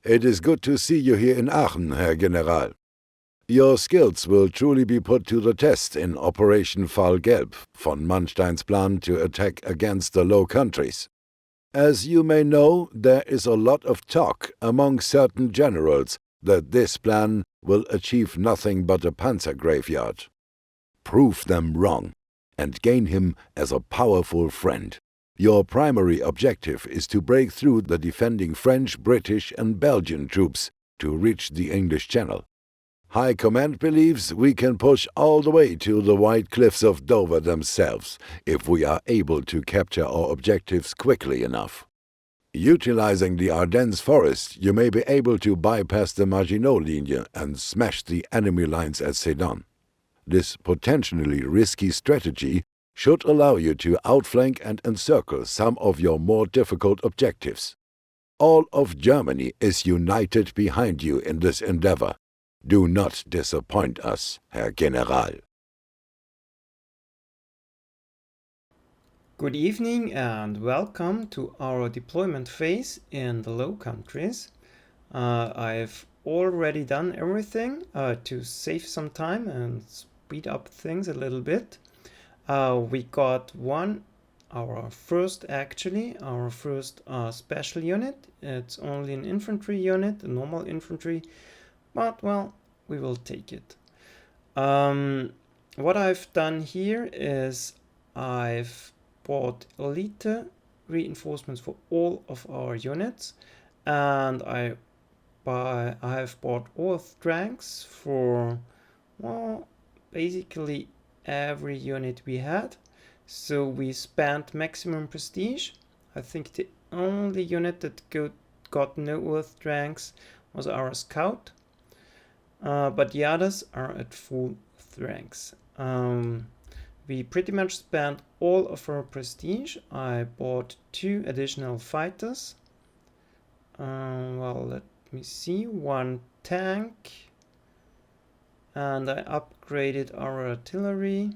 It is good to see you here in Aachen, Herr General. Your skills will truly be put to the test in Operation Fall Gelb, von Manstein's plan to attack against the Low Countries. As you may know, there is a lot of talk among certain generals that this plan will achieve nothing but a panzer graveyard. Prove them wrong, and gain him as a powerful friend. Your primary objective is to break through the defending French, British and Belgian troops to reach the English Channel. High Command believes we can push all the way to the White Cliffs of Dover themselves if we are able to capture our objectives quickly enough. Utilizing the Ardennes forest, you may be able to bypass the Maginot Linie and smash the enemy lines at Sedan. This potentially risky strategy should allow you to outflank and encircle some of your more difficult objectives. All of Germany is united behind you in this endeavor. Do not disappoint us, Herr General. Good evening and welcome to our deployment phase in the Low Countries. I've already done everything to save some time and speed up things a little bit. We got our first special unit. It's only an infantry unit, a normal infantry, but well, we will take it. What I've done here is I've bought elite reinforcements for all of our units, and I have bought all strengths for, well, basically every unit we had. So we spent maximum prestige. I think the only unit that got no earth strengths was our scout, but the others are at full strengths. We pretty much spent all of our prestige. I bought 2 additional fighters. Well, let me see, 1 tank, and I upgraded our artillery,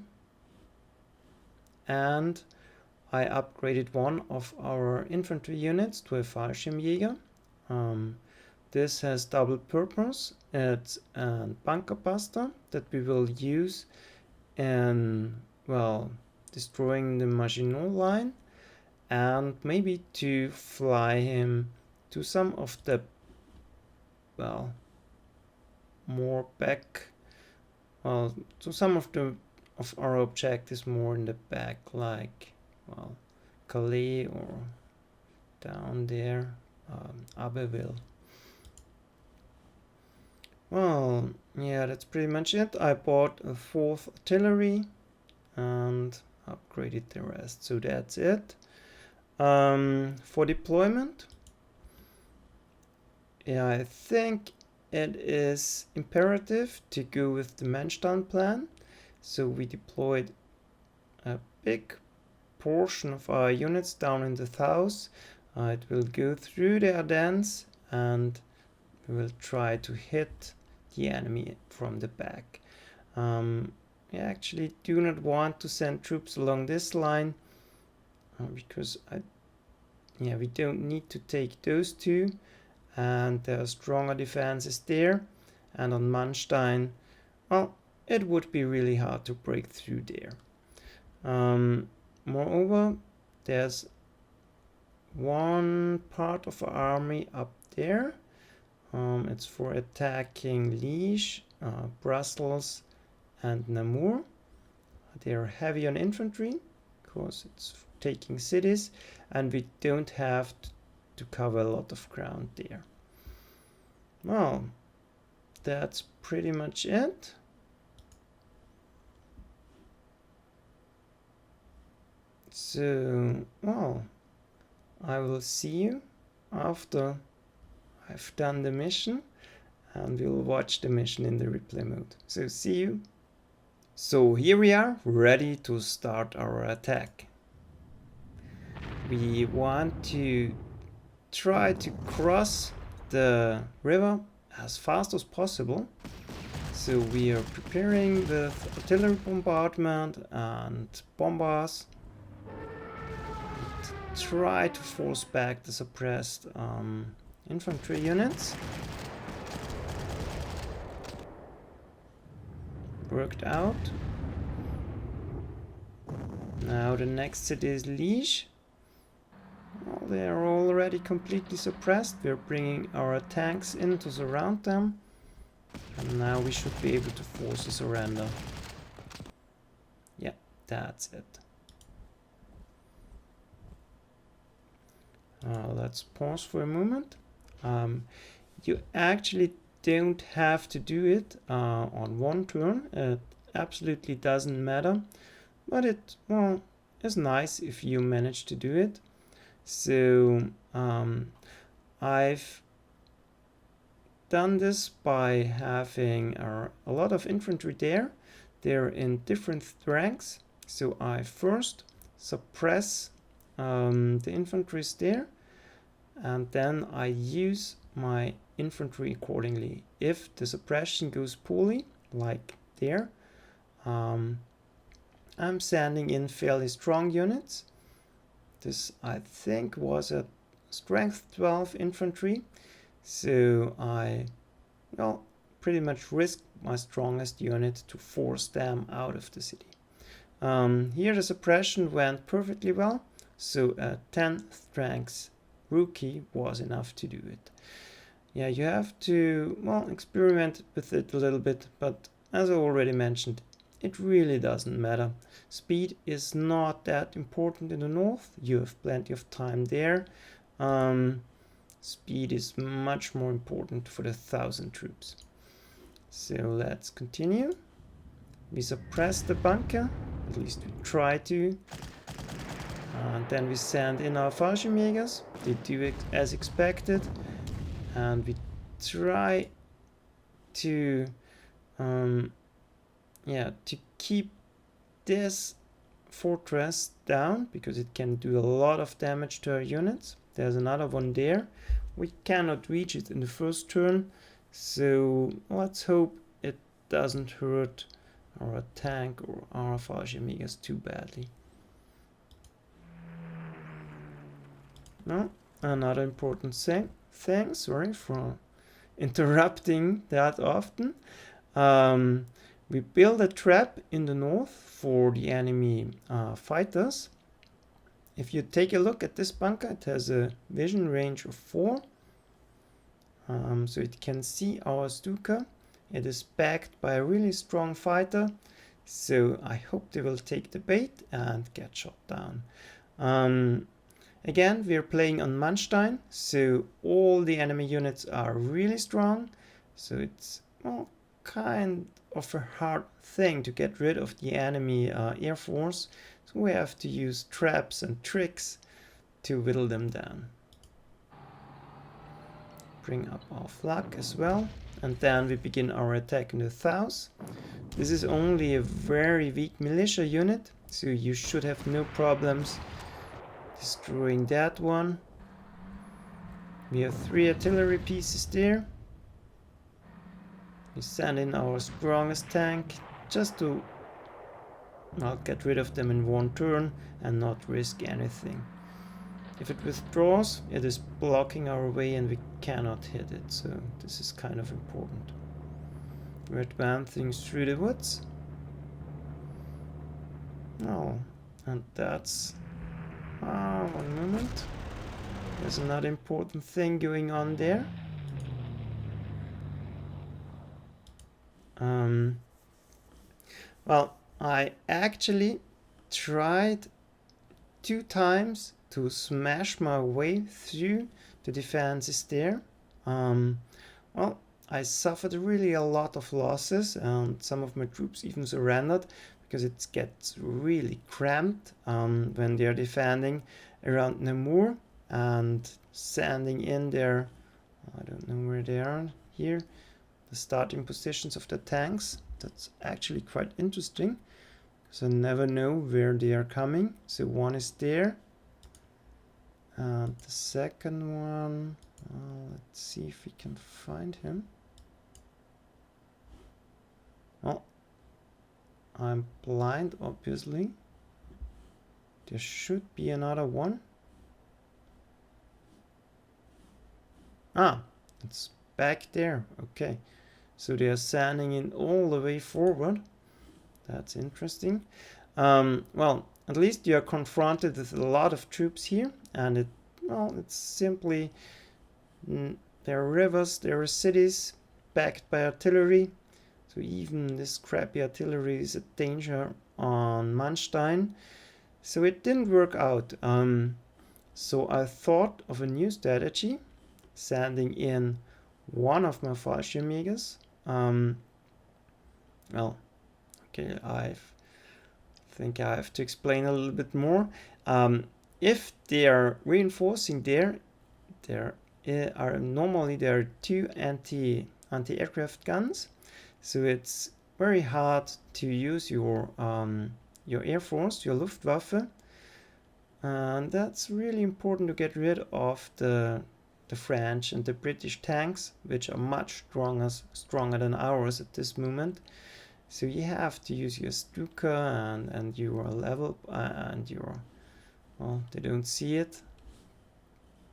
and I upgraded one of our infantry units to a Fallschirmjäger. This has double purpose. It's a bunker buster that we will use in, well, destroying the Maginot Line, and maybe to fly him to some of the, well, more back, well, to some of our objectives more in the back, like, well, Calais or down there, Abbeville. Well, yeah, that's pretty much it. I bought a 4th artillery and upgraded the rest, so that's it. For deployment, yeah, I think it is imperative to go with the Manstein plan. So we deployed a big portion of our units down in the south. It will go through the Ardennes, and we will try to hit the enemy from the back. I actually do not want to send troops along this line because we don't need to take those 2, and there are stronger defenses there, and on Manstein, well, it would be really hard to break through there. Moreover, there's one part of our army up there. It's for attacking Liège, Brussels and Namur. They are heavy on infantry because it's taking cities, and we don't have to cover a lot of ground there. Well, that's pretty much it. So, well, I will see you after I've done the mission, and we'll watch the mission in the replay mode. So see you. So here we are, ready to start our attack. We want to try to cross the river as fast as possible. So we are preparing with artillery bombardment and bombers. Try to force back the suppressed infantry units. Worked out. Now the next city is Liège. Well, they are already completely suppressed. We're bringing our tanks in to surround them. And now we should be able to force a surrender. Yeah, that's it. Let's pause for a moment. You actually don't have to do it on one turn. It absolutely doesn't matter. But it, well, is nice if you manage to do it. So I've done this by having a lot of infantry there. They're in different ranks. So I first suppress the infantry there, and then I use my infantry accordingly. If the suppression goes poorly, like there, I'm sending in fairly strong units. This, I think, was a strength 12 infantry, so I, well, pretty much risked my strongest unit to force them out of the city. Here the suppression went perfectly well, so a 10 strength rookie was enough to do it. Yeah, you have to, well, experiment with it a little bit, but as I already mentioned, it really doesn't matter. Speed is not that important in the north. You have plenty of time there. Speed is much more important for the 1,000 troops. So let's continue. We suppress the bunker, at least we try to. And then we send in our Fallschirmjägers. They do it as expected. And we try to to keep this fortress down, because it can do a lot of damage to our units. There's another one there. We cannot reach it in the first turn, so let's hope it doesn't hurt our tank or our Fallschirmjägers too badly. No, another important thing, sorry for interrupting that often. We build a trap in the north for the enemy fighters. If you take a look at this bunker, it has a vision range of 4. So it can see our Stuka. It is backed by a really strong fighter. So I hope they will take the bait and get shot down. Again, we are playing on Manstein, so all the enemy units are really strong. So it's, well, kind of a hard thing to get rid of the enemy air force. So we have to use traps and tricks to whittle them down. Bring up our flak as well. And then we begin our attack in the south. This is only a very weak militia unit, so you should have no problems destroying that one. We have 3 artillery pieces there. We send in our strongest tank just to not get rid of them in one turn and not risk anything. If it withdraws, it is blocking our way and we cannot hit it, so this is kind of important. We're advancing through the woods. Oh, and that's... one moment. There's another important thing going on there. Well, I actually tried 2 times to smash my way through the defenses there. Well, I suffered really a lot of losses, and some of my troops even surrendered because it gets really cramped when they are defending around Namur and sending in their, I don't know where they are here, the starting positions of the tanks. That's actually quite interesting, because I never know where they are coming. So one is there, and the second one, let's see if we can find him. Oh, I'm blind, obviously. There should be another one. Ah, it's back there. Okay. So they are sending it all the way forward. That's interesting. Well, at least you are confronted with a lot of troops here, and it's simply there are rivers, there are cities backed by artillery. So even this crappy artillery is a danger on Manstein. So it didn't work out. So I thought of a new strategy, sending in one of my Fallschirmjägers. Well, okay, I think I have to explain a little bit more. If they are reinforcing there are normally there are two anti-aircraft guns, so it's very hard to use your Air Force, your Luftwaffe, and that's really important to get rid of the French and the British tanks, which are much stronger than ours at this moment. So you have to use your Stuka and your level and your, well, they don't see it,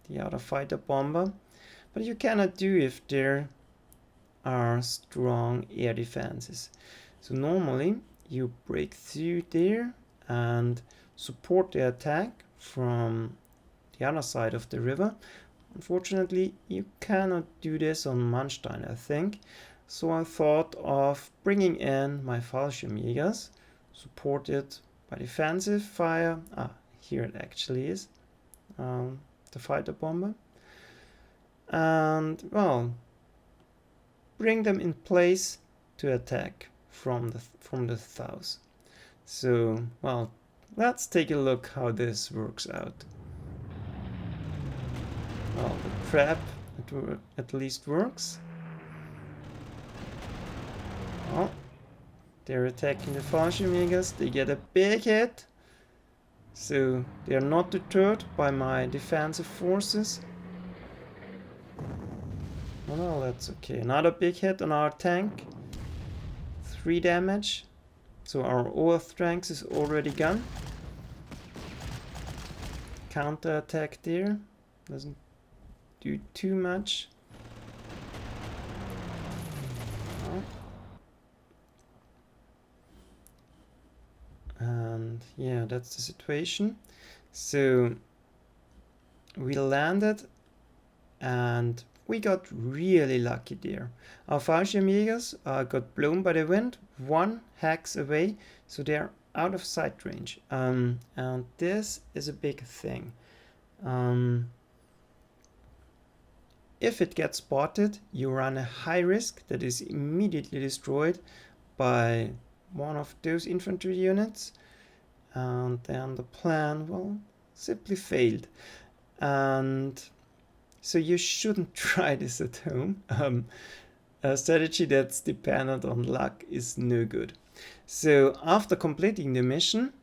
the other fighter bomber, but you cannot do if there are strong air defenses. So normally you break through there and support the attack from the other side of the river. Unfortunately, you cannot do this on Manstein, I think. So I thought of bringing in my Fallschirmjägers, supported by defensive fire. Here it actually is, the fighter bomber. And, well, bring them in place to attack from the south. So, well, let's take a look how this works out. Well, the trap at least works. Well, they're attacking the Fallschirmjägers. They get a big hit. So they are not deterred by my defensive forces. Well, that's okay. Another big hit on our tank. 3 damage. So our OR strength is already gone. Counter attack there. Doesn't do too much. And yeah, that's the situation. So we landed and we got really lucky there. Our Fallschirmjägers got blown by the wind 1 hex away, so they're out of sight range. And this is a big thing. If it gets spotted, you run a high risk that is immediately destroyed by one of those infantry units, and then the plan, well, simply failed. And so you shouldn't try this at home. A strategy that's dependent on luck is no good. So after completing the mission,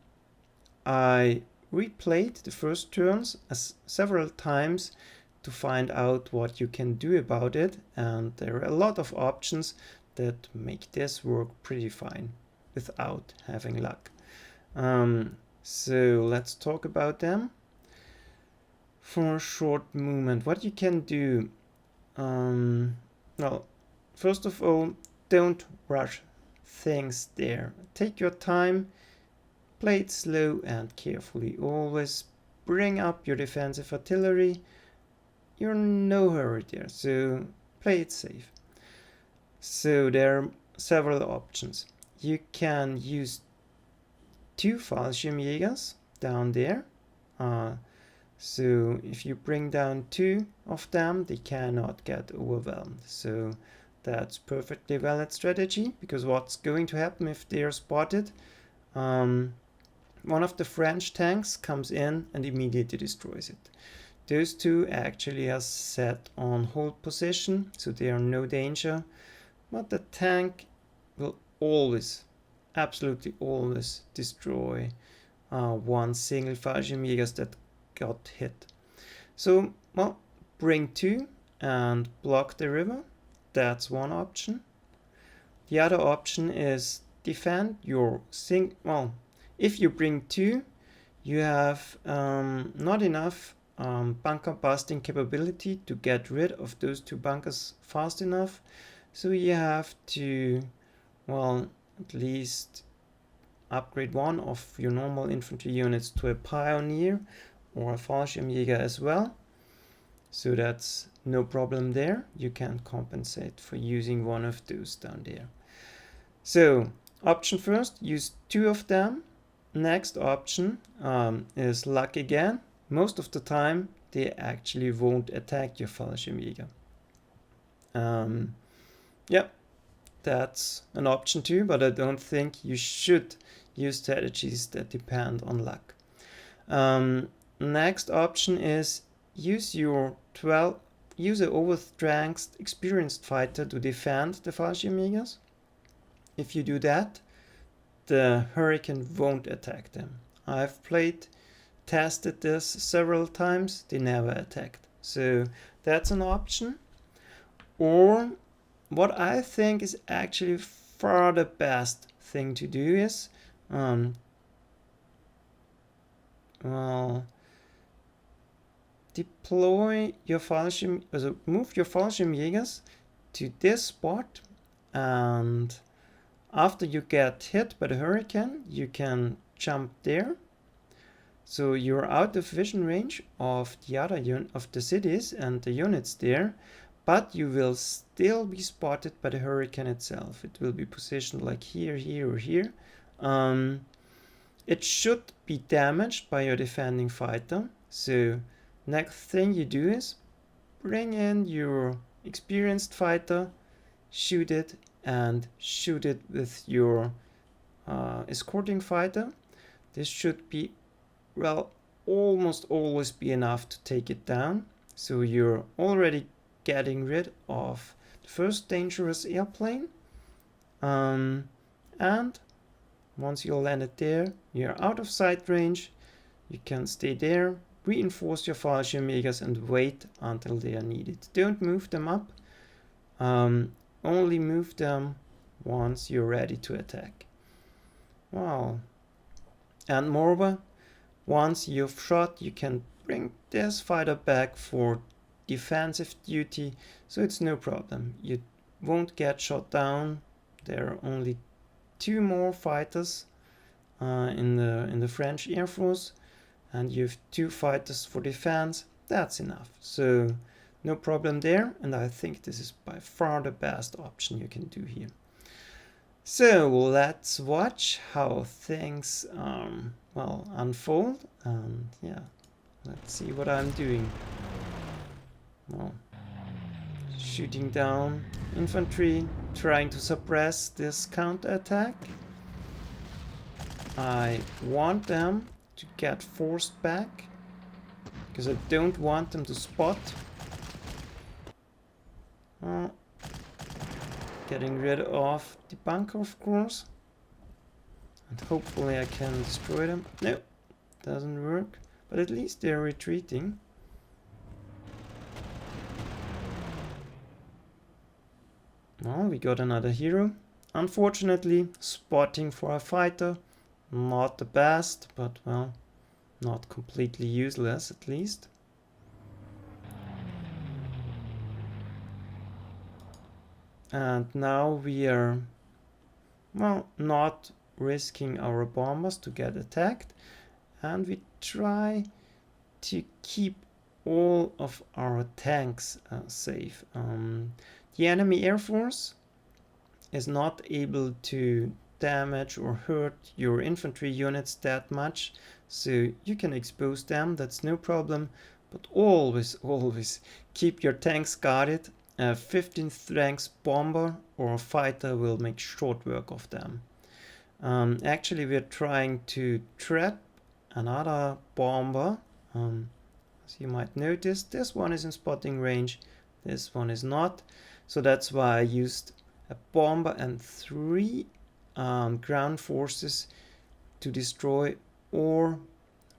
I replayed the first turns several times to find out what you can do about it, and there are a lot of options that make this work pretty fine without having luck. So let's talk about them for a short moment. What you can do, well, first of all, don't rush things there. Take your time, play it slow and carefully. Always bring up your defensive artillery. You're in no hurry there, so play it safe. So there are several options. You can use 2 Fallschirmjägers down there. So if you bring down 2 of them, they cannot get overwhelmed. So that's perfectly valid strategy, because what's going to happen if they are spotted? One of the French tanks comes in and immediately destroys it. Those 2 actually are set on hold position, so they are no danger. But the tank will always, absolutely always destroy one single Fallschirmjäger that got hit. So, well, bring 2 and block the river. That's one option. The other option is defend your well, if you bring 2, you have not enough bunker busting capability to get rid of those two bunkers fast enough. So you have to, well, at least upgrade one of your normal infantry units to a pioneer or a Fallschirmjäger as well. So that's no problem there. You can compensate for using one of those down there. So option first, use 2 of them. Next option is luck again. Most of the time they actually won't attack your Fallschirmjäger. Yeah, that's an option too, but I don't think you should use strategies that depend on luck. Next option is use an overstrength experienced fighter to defend the Fallschirmjägers. If you do that, the Hurricane won't attack them. I've tested this several times, they never attacked. So that's an option. Or what I think is actually far the best thing to do is, deploy your move your Fallschirmjägers to this spot, and after you get hit by the Hurricane, you can jump there. So you're out of vision range of the other of the cities and the units there, but you will still be spotted by the Hurricane itself. It will be positioned like here, here, or here. It should be damaged by your defending fighter. So next thing you do is bring in your experienced fighter, shoot it, and shoot it with your escorting fighter. This should be, well, almost always be enough to take it down. So you're already getting rid of the first dangerous airplane. And once you land it there, you're out of sight range. You can stay there, reinforce your Fallschirmjägers and wait until they are needed. Don't move them up. Only move them once you're ready to attack. Wow. And moreover, once you've shot, you can bring this fighter back for defensive duty, so it's no problem. You won't get shot down. There are only 2 more fighters in the French Air Force, and you have 2 fighters for defense. That's enough. So no problem there, and I think this is by far the best option you can do here. So let's watch how things unfold, and yeah, let's see what I'm doing. Well, shooting down infantry, trying to suppress this counterattack. I want them to get forced back because I don't want them to spot. Getting rid of the bunker, of course, and hopefully I can destroy them. No, doesn't work, but at least they're retreating. Well, we got another hero. Unfortunately, spotting for a fighter, not the best, but well, not completely useless at least. And now we are, well, not risking our bombers to get attacked, and we try to keep all of our tanks safe. The enemy air force is not able to damage or hurt your infantry units that much, so you can expose them, that's no problem, but always keep your tanks guarded. A 15th ranks bomber or fighter will make short work of them. Actually, we're trying to trap another bomber. As you might notice, this one is in spotting range, this one is not. So that's why I used a bomber and 3 ground forces to destroy or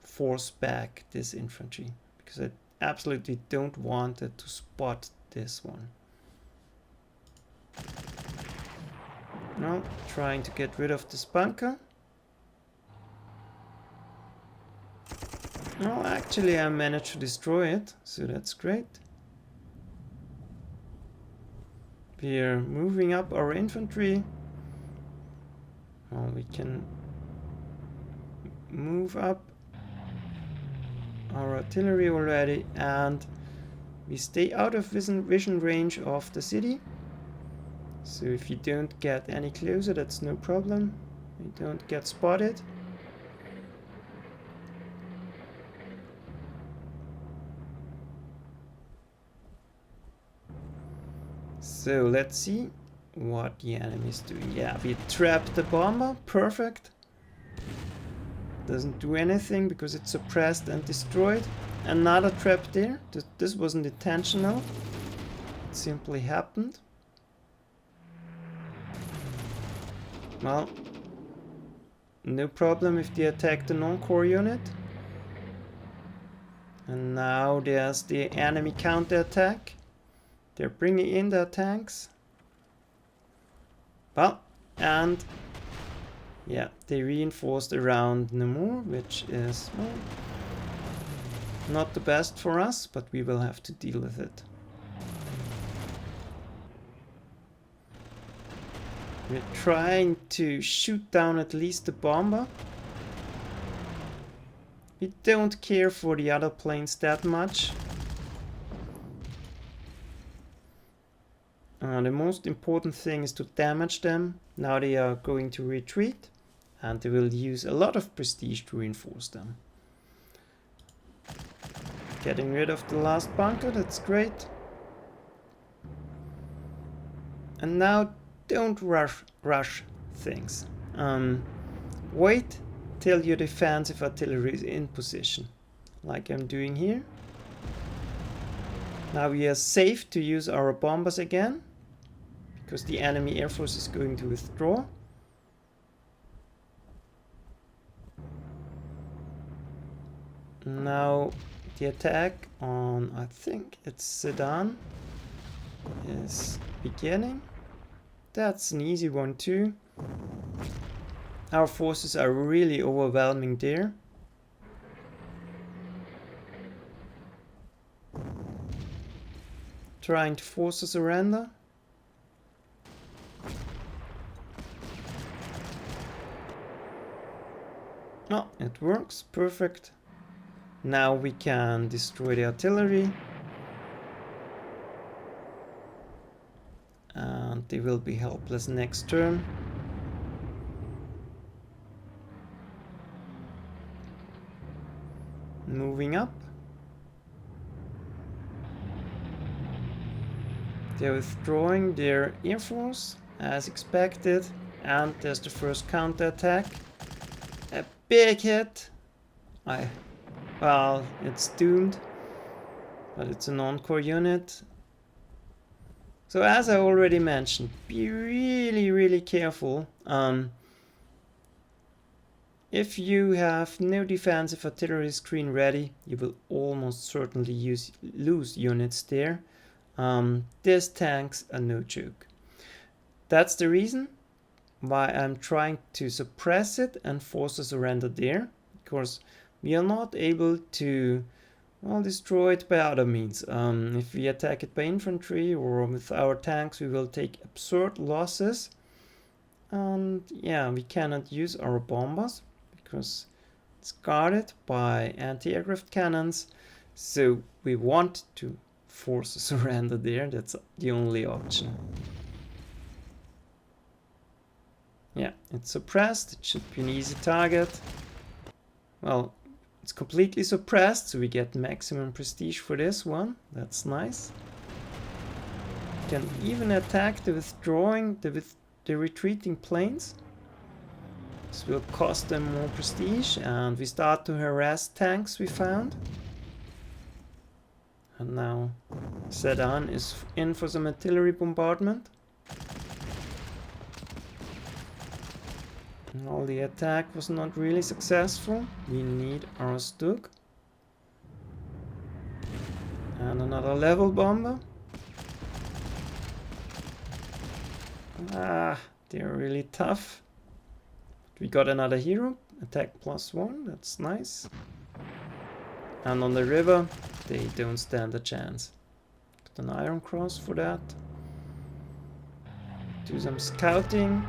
force back this infantry, because I absolutely don't want it to spot this one. Now trying to get rid of this bunker. Well, Actually, I managed to destroy it, so that's great. We're moving up our infantry. Well, we can move up our artillery already, and we stay out of vision range of the city. So if you don't get any closer, that's no problem. You don't get spotted. So let's see what the enemy is doing. Yeah, we trapped the bomber. Perfect. Doesn't do anything because it's suppressed and destroyed. Another trap there. This wasn't intentional. It simply happened. Well, no problem if they attack the non-core unit. And now there's the enemy counter-attack. They're bringing in their tanks. Well, and yeah, they reinforced around Namur, which is, well, not the best for us, but we will have to deal with it. We're trying to shoot down at least the bomber. We don't care for the other planes that much. The most important thing is to damage them. Now they are going to retreat, and they will use a lot of prestige to reinforce them. Getting rid of the last bunker, that's great. And now don't rush things. Wait till your defensive artillery is in position, like I'm doing here. Now we are safe to use our bombers again, because the enemy air force is going to withdraw. Now the attack on, I think it's Sedan, is beginning. That's an easy one too. Our forces are really overwhelming there. Trying to force a surrender. Oh, it works. Perfect. Now we can destroy the artillery. And they will be helpless next turn. Moving up. They're withdrawing their air force as expected, and there's the first counterattack. A big hit. Well, it's doomed, but it's a non-core unit. So as I already mentioned, be really careful. If you have no defensive artillery screen ready, you will almost certainly lose units there. These tanks are no joke. That's the reason why I'm trying to suppress it and force a surrender there, because we are not able to, well, destroy it by other means. If we attack it by infantry or with our tanks, we will take absurd losses. And yeah, we cannot use our bombers because it's guarded by anti-aircraft cannons. So we want to force a surrender there. That's the only option. Yeah, it's suppressed. It should be an easy target. Well, it's completely suppressed, so we get maximum prestige for this one. That's nice. We can even attack the retreating planes. This will cost them more prestige, and we start to harass tanks we found. And now Sedan is in for some artillery bombardment. Well, the attack was not really successful. We need our Stug. And another level bomber. They're really tough. We got another hero. Attack +1, that's nice. And on the river, they don't stand a chance. Got an Iron Cross for that. Do some scouting.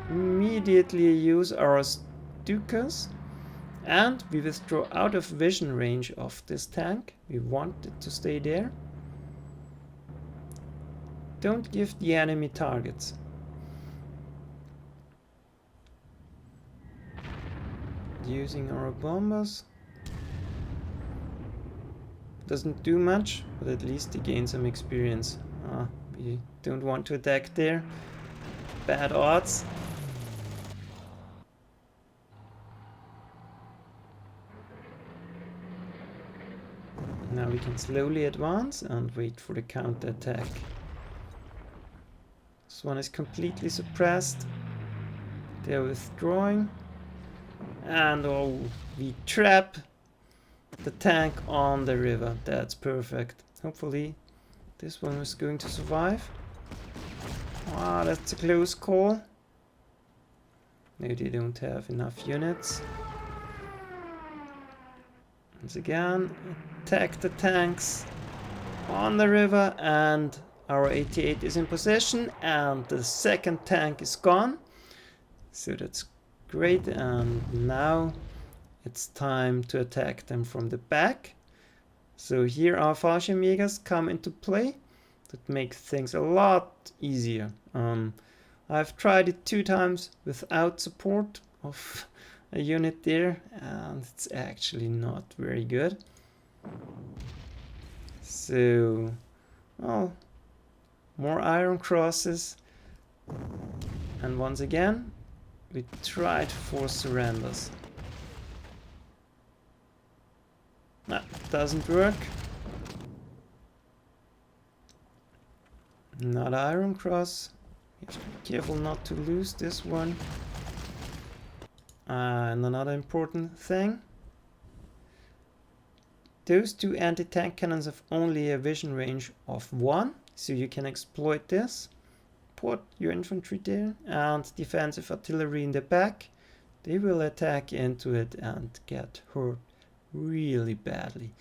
Immediately use our Stukas. And we withdraw out of vision range of this tank. We want it to stay there. Don't give the enemy targets. Using our bombers. Doesn't do much, but at least they gain some experience. We don't want to attack there. Bad odds. Now we can slowly advance and wait for the counter-attack. This one is completely suppressed. They're withdrawing. And oh, we trap the tank on the river. That's perfect. Hopefully this one is going to survive. Ah, that's a close call. No, they don't have enough units. Once again, attack the tanks on the river, and our 88 is in position, and the second tank is gone. So that's great, and now it's time to attack them from the back. So here our Fallschirmjägers come into play. That makes things a lot easier. I've tried it 2 times without support of a unit there, and it's actually not very good. So, well, more Iron Crosses, and once again we try to force surrenders. That doesn't work. Another Iron Cross. You have to be careful not to lose this one. And another important thing. Those 2 anti-tank cannons have only a vision range of 1, so you can exploit this. Put your infantry there and defensive artillery in the back. They will attack into it and get hurt really badly.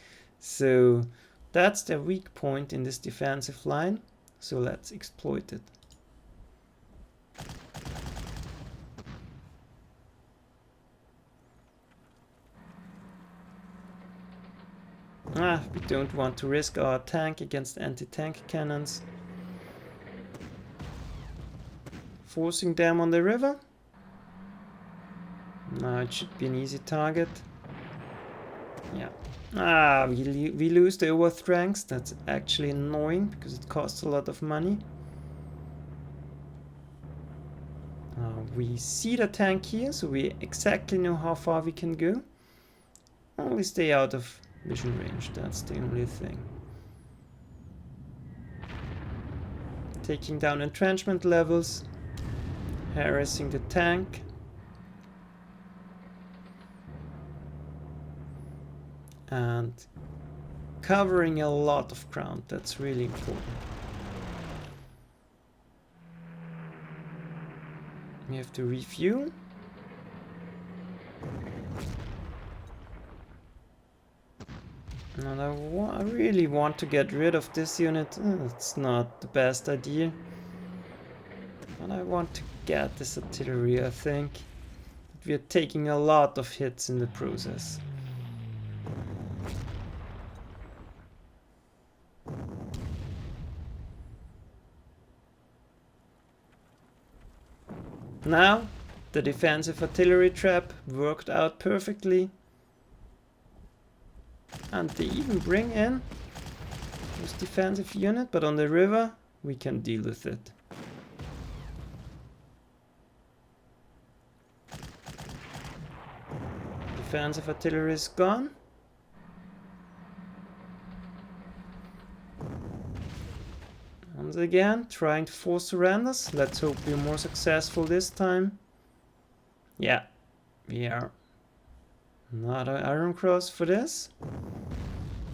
So that's the weak point in this defensive line. So let's exploit it. We don't want to risk our tank against anti-tank cannons. Forcing them on the river. Now it should be an easy target. Yeah. We lose the overstrengths. That's actually annoying because it costs a lot of money. We see the tank here, so we exactly know how far we can go. Only stay out of vision range, that's the only thing. Taking down entrenchment levels, harassing the tank. And covering a lot of ground, that's really important. We have to review. And I really want to get rid of this unit. It's not the best idea. But I want to get this artillery, I think. But we are taking a lot of hits in the process. Now, the defensive artillery trap worked out perfectly. And they even bring in this defensive unit, but on the river we can deal with it. Defensive artillery is gone. Once again, trying to force surrenders. Let's hope we're more successful this time. Yeah, we are. Another Iron Cross for this.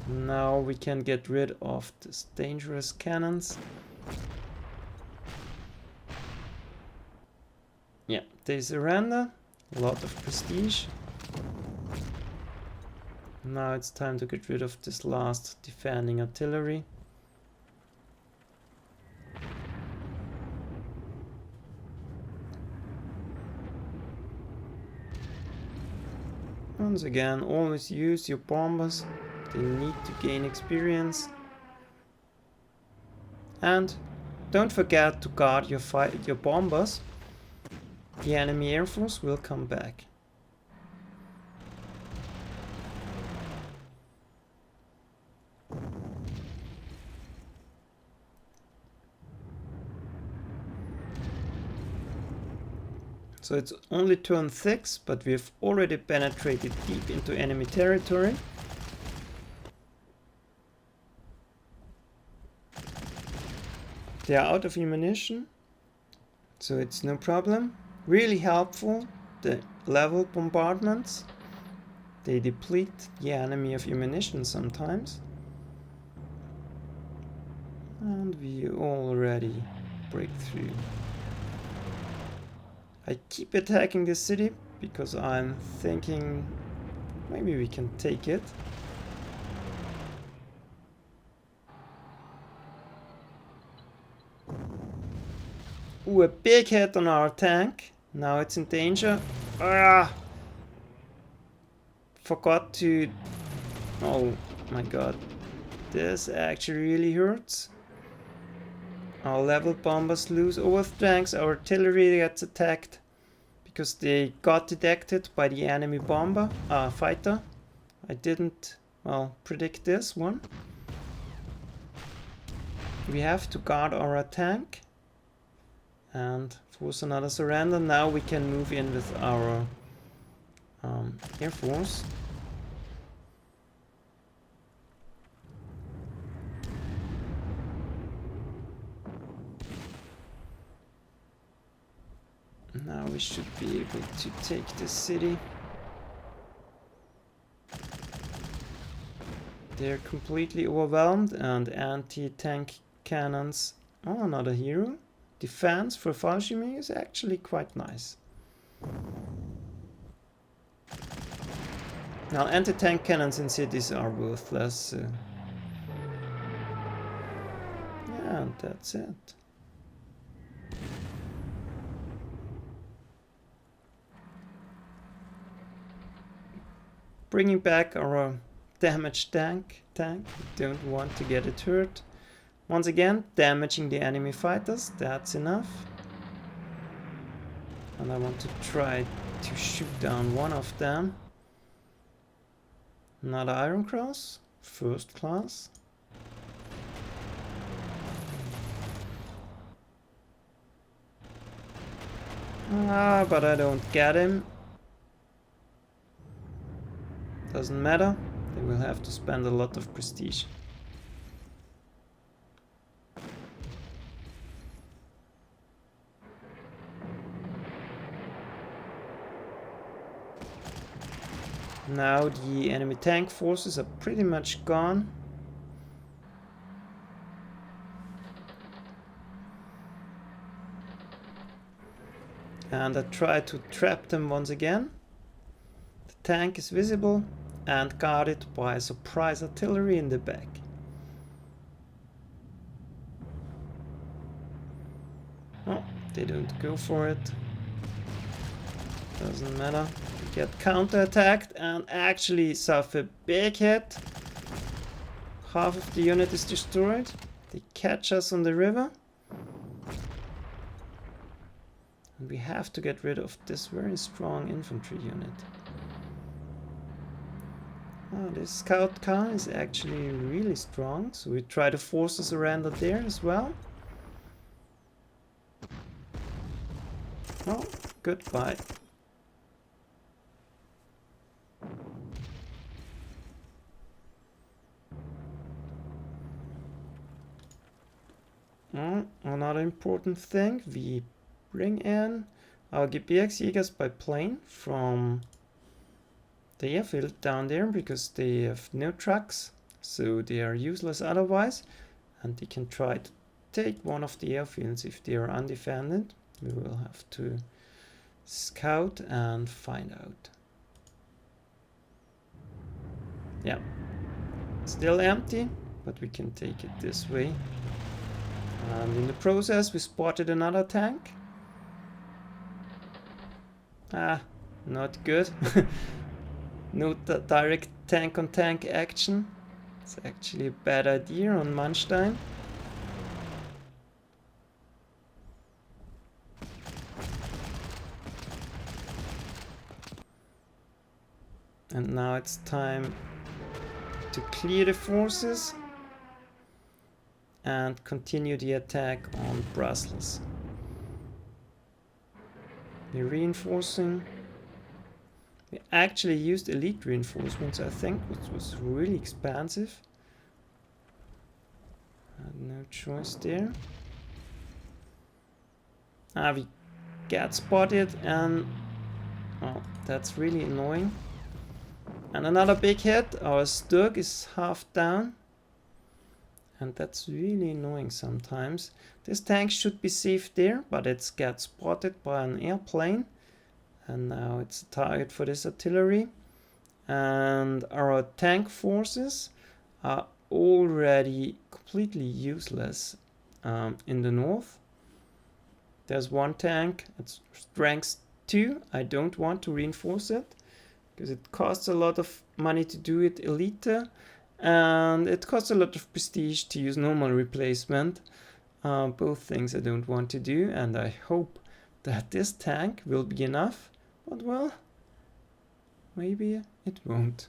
Now we can get rid of these dangerous cannons. Yeah, they surrender. A lot of prestige. Now it's time to get rid of this last defending artillery. Once again, always use your bombers. They need to gain experience. And don't forget to guard your bombers. The enemy air force will come back. So it's only turn 6, but we've already penetrated deep into enemy territory. They are out of ammunition, so it's no problem. Really helpful, the level bombardments. They deplete the enemy of ammunition sometimes. And we already break through. I keep attacking this city because I'm thinking maybe we can take it. Ooh, a big hit on our tank. Now it's in danger. Ah! Forgot to... Oh my god. This actually really hurts. Our level bombers lose overstrength. Our artillery gets attacked because they got detected by the enemy bomber fighter. I didn't, well, predict this one. We have to guard our tank and force another surrender. Now we can move in with our air force. Now we should be able to take this city. They're completely overwhelmed and anti-tank cannons. Oh, another hero. Defense for Fall Gelb is actually quite nice. Now anti-tank cannons in cities are worthless. Yeah, and that's it. Bringing back our damaged tank. We don't want to get it hurt. Once again, damaging the enemy fighters. That's enough. And I want to try to shoot down one of them. Another Iron Cross. First class. Ah, but I don't get him. Doesn't matter, they will have to spend a lot of prestige. Now the enemy tank forces are pretty much gone. And I try to trap them once again. The tank is visible and guarded by surprise artillery in the back. Oh, they don't go for it. Doesn't matter. We get counter-attacked and actually suffer big hit. Half of the unit is destroyed. They catch us on the river. And we have to get rid of this very strong infantry unit. Oh, this scout car is actually really strong, so we try to force a surrender there as well. Oh, goodbye. Another important thing, we bring in our Gebirgsjägers by plane from the airfield down there because they have no trucks, so they are useless otherwise, and they can try to take one of the airfields if they are undefended. We will have to scout and find out. Yeah, still empty, but we can take it this way. And in the process, we spotted another tank. Ah, not good. No direct tank-on-tank action. It's actually a bad idea on Manstein. And now it's time to clear the forces and continue the attack on Brussels. We're reinforcing. We actually used elite reinforcements, I think, which was really expensive. Had no choice there. Ah, we get spotted, and oh, that's really annoying. And another big hit. Our Stug is half down. And that's really annoying sometimes. This tank should be safe there, but it gets spotted by an airplane. And now it's a target for this artillery. And our tank forces are already completely useless in the north. There's one tank, it's strength 2. I don't want to reinforce it, because it costs a lot of money to do it elite, and it costs a lot of prestige to use normal replacement. Both things I don't want to do, and I hope that this tank will be enough, but well, maybe it won't.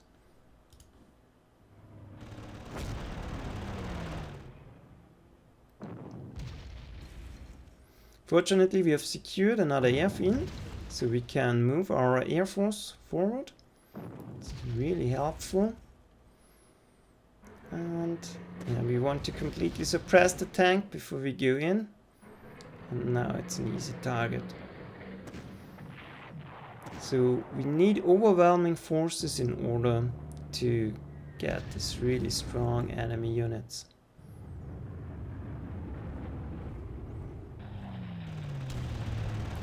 Fortunately, we have secured another airfield, so we can move our air force forward. It's really helpful. And yeah, we want to completely suppress the tank before we go in. And now it's an easy target. So we need overwhelming forces in order to get these really strong enemy units.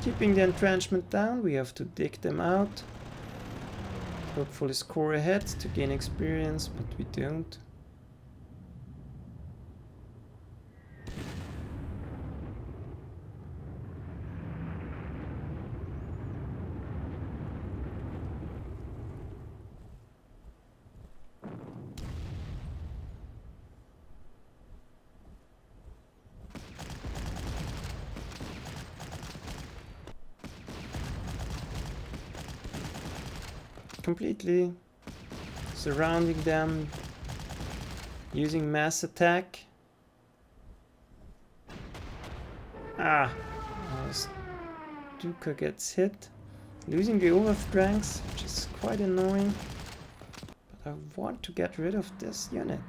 Keeping the entrenchment down, we have to dig them out. Hopefully score ahead to gain experience, but we don't. Completely surrounding them, using mass attack. Ah, Stuka gets hit, losing the overstrength, which is quite annoying. But I want to get rid of this unit.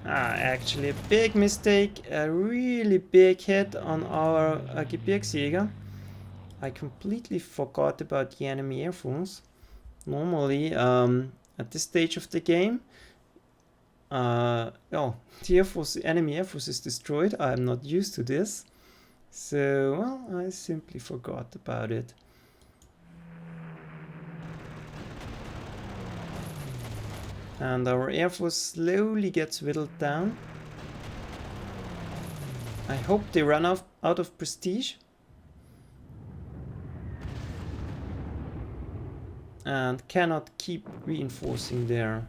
Ah, actually a big mistake, a really big hit on our Gebirgsjäger. I completely forgot about the enemy air force. Normally, at this stage of the game, the enemy air force is destroyed. I'm not used to this. So, well, I simply forgot about it. And our air force slowly gets whittled down. I hope they run out of prestige. And cannot keep reinforcing their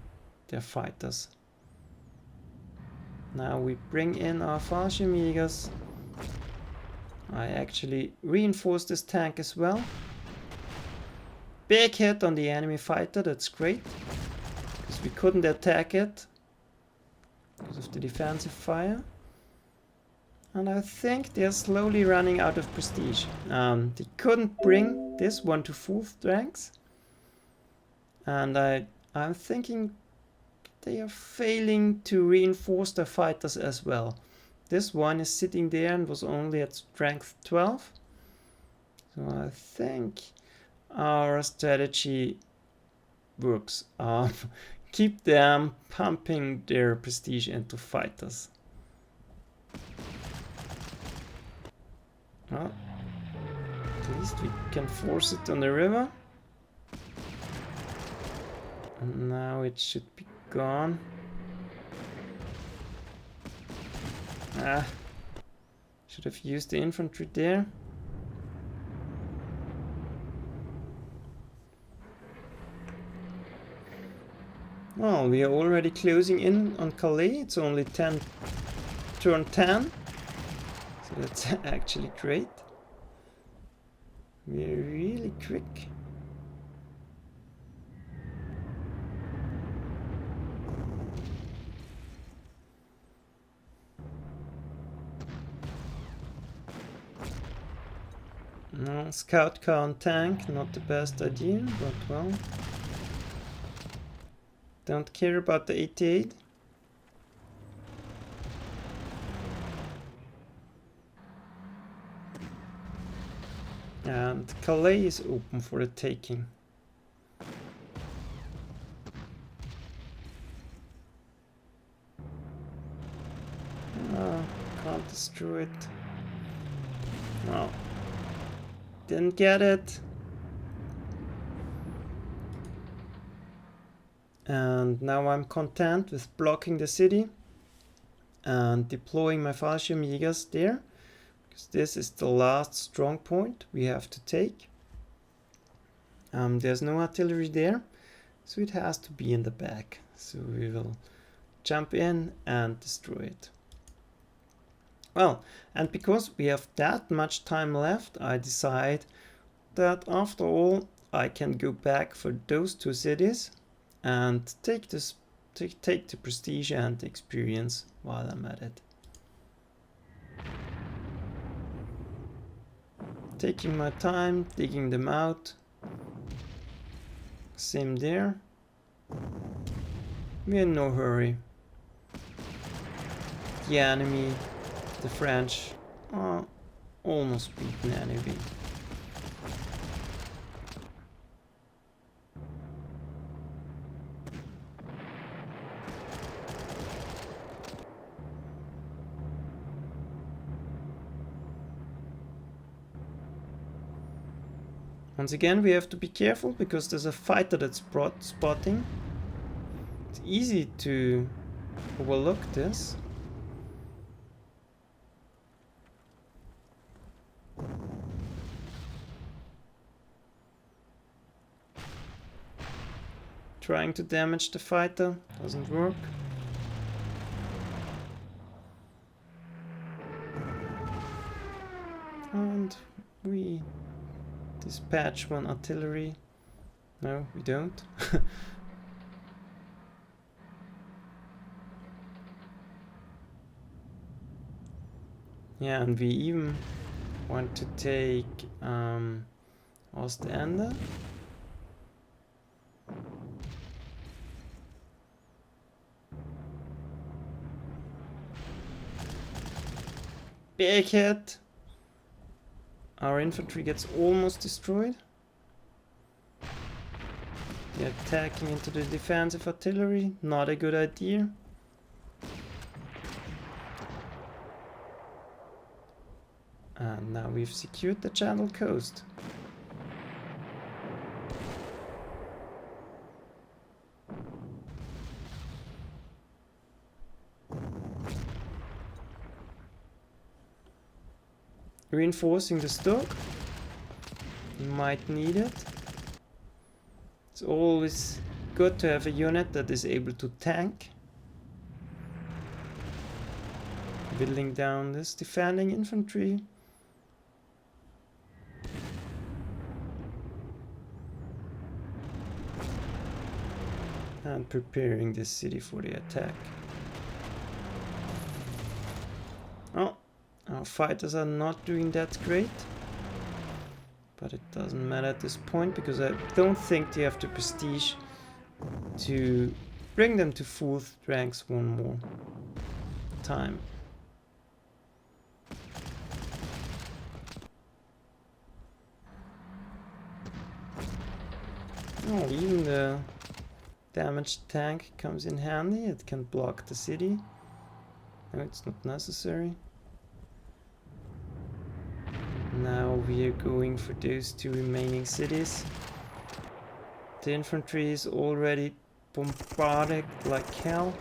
fighters. Now we bring in our Fallschirmjägers. I actually reinforce this tank as well. Big hit on the enemy fighter, that's great. Because we couldn't attack it because of the defensive fire. And I think they're slowly running out of prestige. They couldn't bring this one to full strength. And I'm thinking they are failing to reinforce their fighters as well. This one is sitting there and was only at strength 12. So I think our strategy works. Keep them pumping their prestige into fighters. Well, at least we can force it on the river. And now it should be gone. Ah, should have used the infantry there. Well, we are already closing in on Calais. It's only turn 10. So that's actually great. We're really quick. No, scout car and tank, not the best idea, but well. Don't care about the 88. And Calais is open for the taking. Can't destroy it. No. Didn't get it. And now I'm content with blocking the city and deploying my Fallschirmjägers there, because this is the last strong point we have to take. There's no artillery there, so it has to be in the back. So we will jump in and destroy it. Well, and because we have that much time left, I decide that after all I can go back for those two cities and take the prestige and the experience while I'm at it. Taking my time, digging them out. Same there. We're in no hurry. The enemy, the French, are almost beaten anyway. Once again, we have to be careful because there's a fighter that's spotting. It's easy to overlook this. Trying to damage the fighter doesn't work. And we dispatch one artillery. No, we don't. Yeah, and we even want to take Ostende. Big hit. Our infantry gets almost destroyed. They're attacking into the defensive artillery. Not a good idea. And now we've secured the Channel coast. Reinforcing the stock. Might need it. It's always good to have a unit that is able to tank. Whittling down this defending infantry. And preparing this city for the attack. Oh, our fighters are not doing that great. But it doesn't matter at this point because I don't think they have the prestige to bring them to full ranks one more time. Oh, even the damaged tank comes in handy. It can block the city. No, it's not necessary. Now we are going for those two remaining cities. The infantry is already bombarded like hell.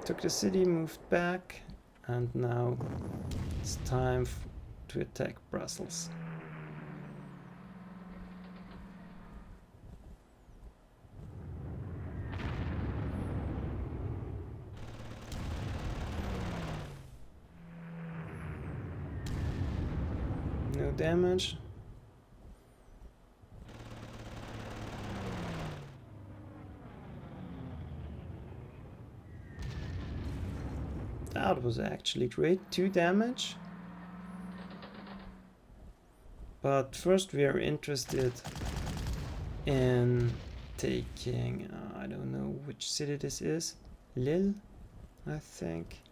Took the city, moved back, and now it's time to attack Brussels. No damage. That was actually great. 2 damage. But first we are interested in taking, I don't know which city this is. Lille, I think.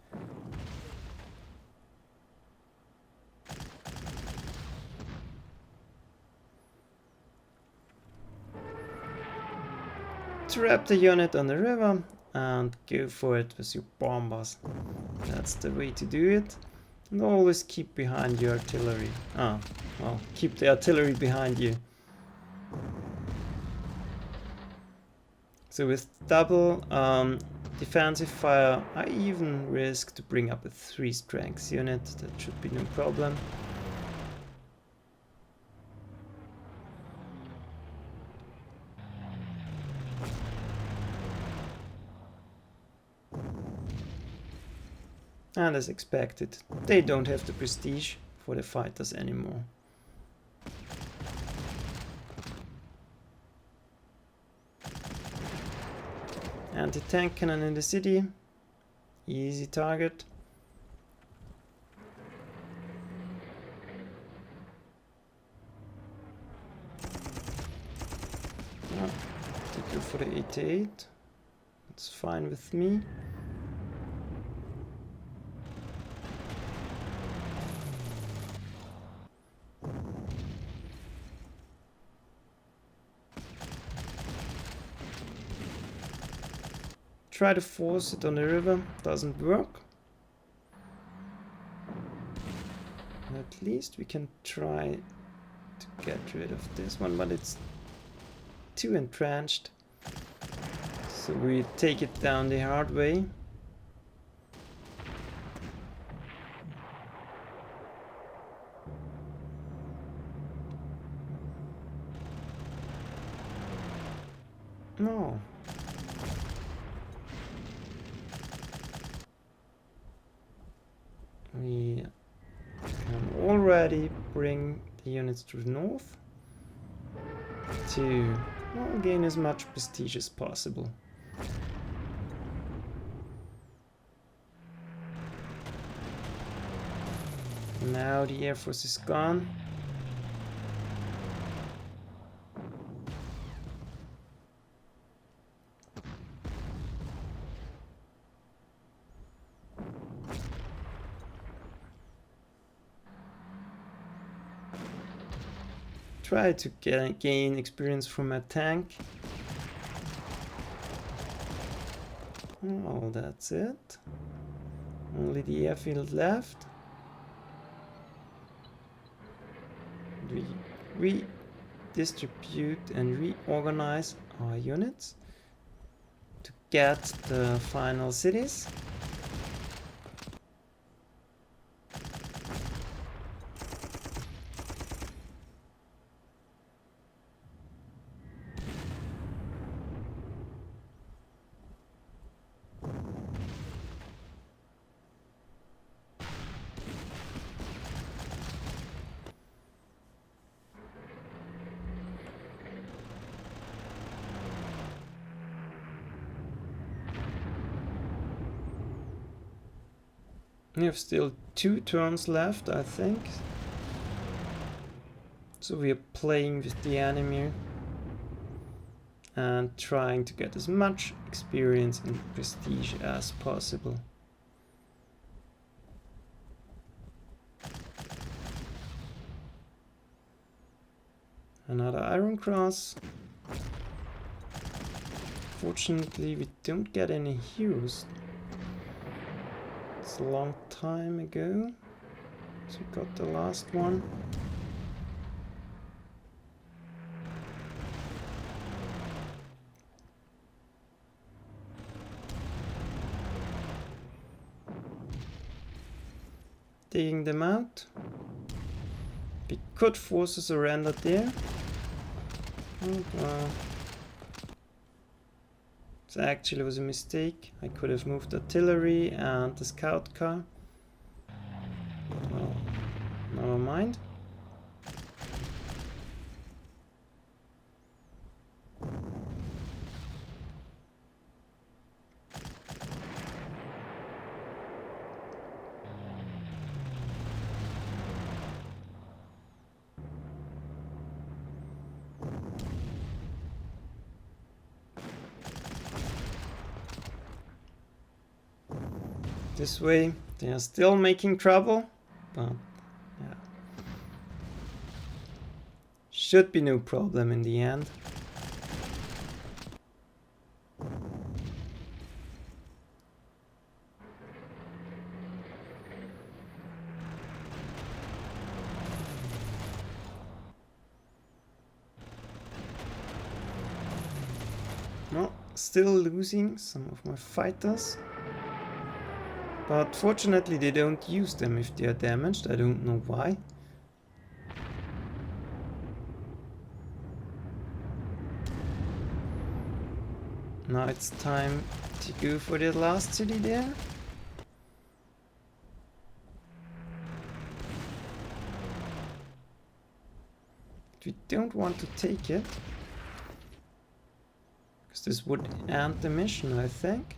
Trap the unit on the river and go for it with your bombers. That's the way to do it. And always keep behind your artillery. Well, keep the artillery behind you. So with double defensive fire, I even risk to bring up a 3 strength unit. That should be no problem. And as expected, they don't have the prestige for the fighters anymore. Anti-tank cannon in the city. Easy target. To go for the 88. That's fine with me. Try to force it on the river, doesn't work. At least we can try to get rid of this one, but it's too entrenched. So we take it down the hard way. No. We can already bring the units to the north to gain as much prestige as possible. Now the Air Force is gone. Try to gain experience from a tank. Oh, that's it. Only the airfield left. We redistribute and reorganize our units to get the final cities. We have still 2 turns left, I think. So we are playing with the enemy and trying to get as much experience and prestige as possible. Another Iron Cross. Fortunately, we don't get any heroes. It's a long time ago, so we got the last one. taking them out. We could force a surrender there. And, it actually was a mistake. I could have moved artillery and the scout car. Well, never mind. This way, they are still making trouble, but yeah. Should be no problem in the end. No, still losing some of my fighters. But fortunately they don't use them if they are damaged. I don't know why. Now it's time to go for the last city there. We don't want to take it, because this would end the mission, I think.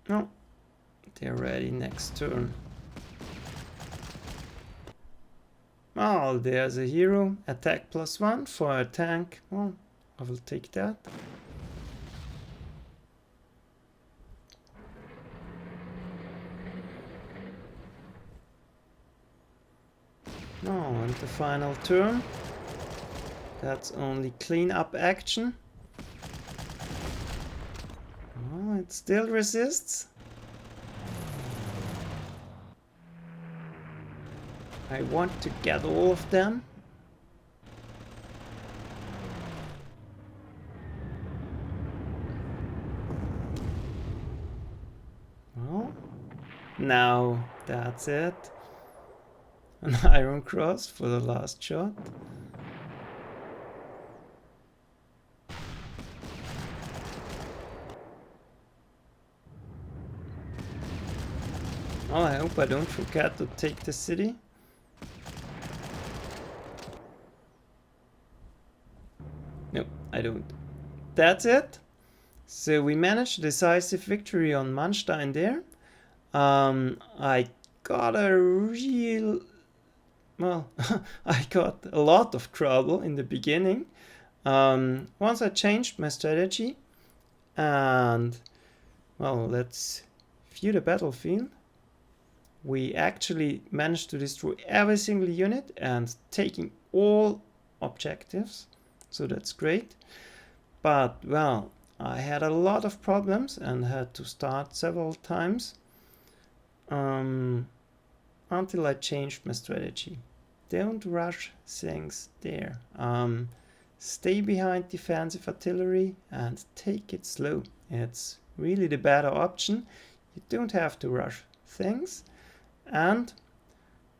No, they're ready next turn. Oh, there's a hero. Attack +1 for a tank. Well, I will take that. No, and the final turn. That's only clean-up action. Oh, it still resists. I want to get all of them. Well, now that's it. An Iron Cross for the last shot. Oh, I hope I don't forget to take the city. No, I don't. That's it. So we managed a decisive victory on Manstein there. I got a real... Well, I got a lot of trouble in the beginning. Once I changed my strategy and... Well, let's view the battlefield. We actually managed to destroy every single unit and taking all objectives. So that's great. But, well, I had a lot of problems and had to start several times until I changed my strategy. Don't rush things there. Stay behind defensive artillery and take it slow. It's really the better option. You don't have to rush things. And,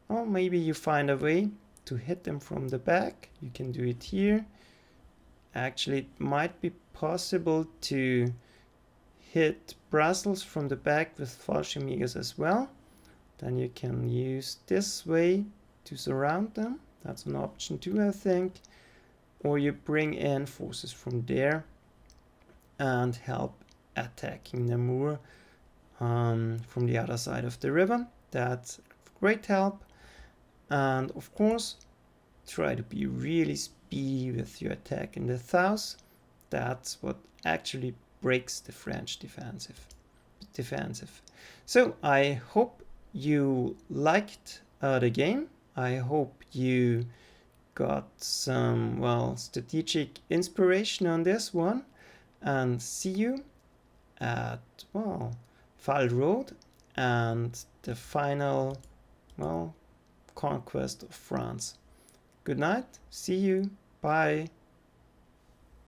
well, maybe you find a way to hit them from the back. You can do it here. Actually, it might be possible to hit Brussels from the back with Fallschirmjägers as well. Then you can use this way to surround them. That's an option too, I think. Or you bring in forces from there and help attacking Namur from the other side of the river. That's great help. And of course, try to be really speedy with your attack in the south. That's what actually breaks the French defensive. So I hope you liked the game. I hope you got some, well, strategic inspiration on this one, and see you at, well, Fall Road and the final, well, conquest of France. Good night, see you, bye.